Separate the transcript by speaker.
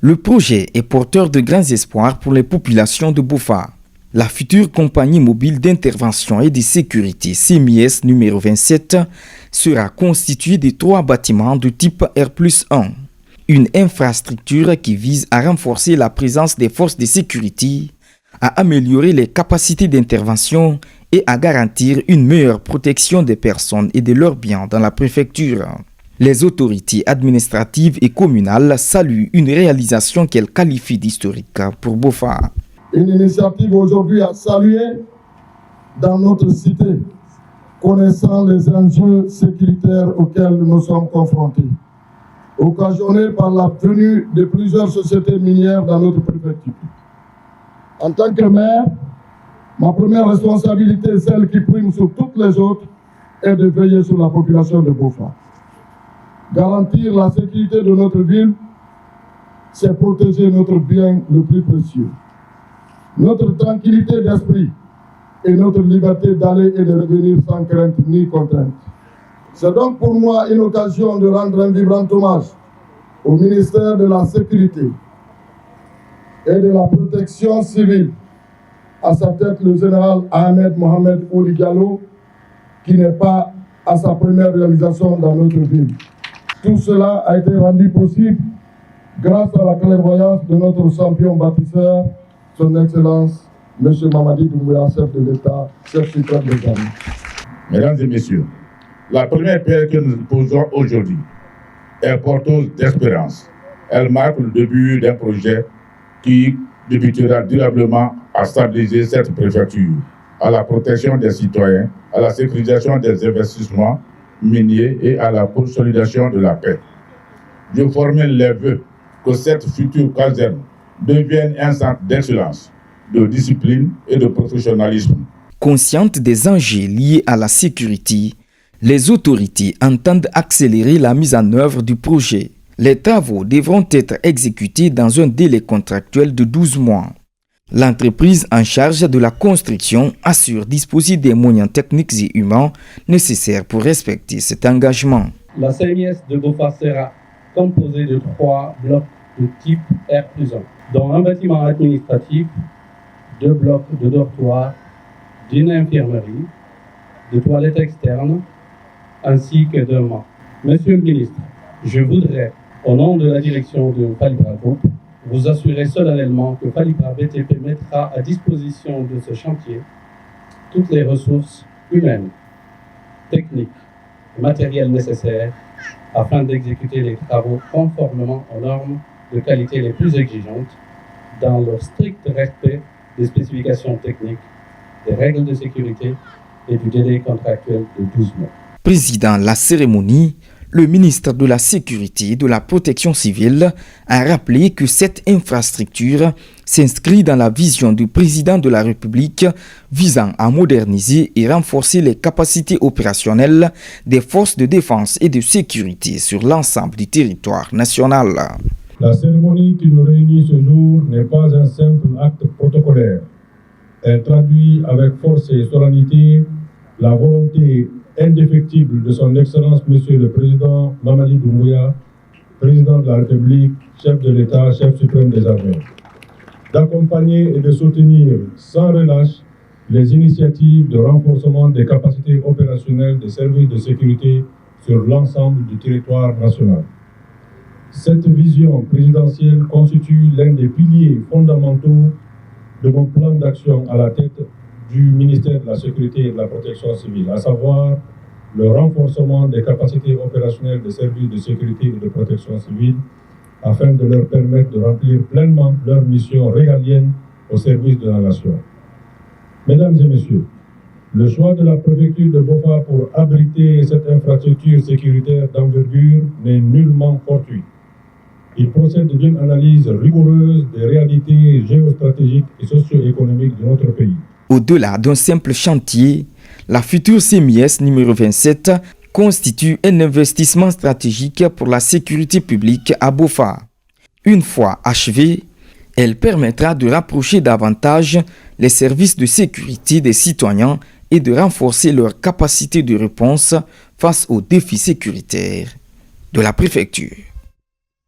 Speaker 1: Le projet est porteur de grands espoirs pour les populations de Bofa. La future compagnie mobile d'intervention et de sécurité CMIS numéro 27 sera constituée de 3 bâtiments de type R+1. Une infrastructure qui vise à renforcer la présence des forces de sécurité, à améliorer les capacités d'intervention et à garantir une meilleure protection des personnes et de leurs biens dans la préfecture. Les autorités administratives et communales saluent une réalisation qu'elles qualifient d'historique pour Bofa.
Speaker 2: Une initiative aujourd'hui à saluer dans notre cité, connaissant les enjeux sécuritaires auxquels nous sommes confrontés, occasionnés par la venue de plusieurs sociétés minières dans notre préfecture. En tant que maire, ma première responsabilité, celle qui prime sur toutes les autres, est de veiller sur la population de Bofa. Garantir la sécurité de notre ville, c'est protéger notre bien le plus précieux. Notre tranquillité d'esprit et notre liberté d'aller et de revenir sans crainte ni contrainte. C'est donc pour moi une occasion de rendre un vibrant hommage au ministère de la Sécurité et de la Protection civile, à sa tête le général Ahmed Mohamed Ould Diallo, qui n'est pas à sa première réalisation dans notre ville. Tout cela a été rendu possible grâce à la clairvoyance de notre champion bâtisseur, son Excellence, M. Mamadi Doumbouya, chef de l'État, chef suprême des armées.
Speaker 3: Mesdames et messieurs, la première pierre que nous posons aujourd'hui est porteuse d'espérance. Elle marque le début d'un projet qui débutera durablement à stabiliser cette préfecture, à la protection des citoyens, à la sécurisation des investissements miniers et à la consolidation de la paix. Je formule les vœux que cette future caserne devienne un centre d'excellence, de discipline et de professionnalisme.
Speaker 1: Conscientes des enjeux liés à la sécurité, les autorités entendent accélérer la mise en œuvre du projet. Les travaux devront être exécutés dans un délai contractuel de 12 mois. L'entreprise en charge de la construction assure disposer des moyens techniques et humains nécessaires pour respecter cet engagement.
Speaker 4: La CMIS de Bofa sera composée de 3 blocs de type R+1, dont un bâtiment administratif, 2 blocs de dortoirs, d'une infirmerie, de toilettes externes, ainsi que d'un mât. Monsieur le ministre, je voudrais, au nom de la direction de Falibra Group, vous assurer solennellement que Falibra BTP mettra à disposition de ce chantier toutes les ressources humaines, techniques et matérielles nécessaires afin d'exécuter les travaux conformément aux normes de qualité les plus exigeantes dans le strict respect des spécifications techniques, des règles de sécurité et du délai contractuel de 12 mois.
Speaker 1: Président de la cérémonie, le ministre de la Sécurité et de la Protection civile a rappelé que cette infrastructure s'inscrit dans la vision du président de la République visant à moderniser et renforcer les capacités opérationnelles des forces de défense et de sécurité sur l'ensemble du territoire national.
Speaker 5: La cérémonie qui nous réunit ce jour n'est pas un simple acte protocolaire. Elle traduit avec force et solennité la volonté indéfectible de son Excellence Monsieur le Président Mamadi Doumbouya, Président de la République, chef de l'État, chef suprême des armées, d'accompagner et de soutenir sans relâche les initiatives de renforcement des capacités opérationnelles des services de sécurité sur l'ensemble du territoire national. Cette vision présidentielle constitue l'un des piliers fondamentaux de mon plan d'action à la tête du ministère de la Sécurité et de la Protection civile, à savoir le renforcement des capacités opérationnelles des services de sécurité et de protection civile afin de leur permettre de remplir pleinement leur mission régalienne au service de la nation. Mesdames et messieurs, le choix de la préfecture de Bofa pour abriter cette infrastructure sécuritaire d'envergure n'est nullement fortuit. Il procède d'une analyse rigoureuse des réalités géostratégiques et socio-économiques de notre pays.
Speaker 1: Au-delà d'un simple chantier, la future CMIS numéro 27 constitue un investissement stratégique pour la sécurité publique à Bofa. Une fois achevée, elle permettra de rapprocher davantage les services de sécurité des citoyens et de renforcer leur capacité de réponse face aux défis sécuritaires de la préfecture.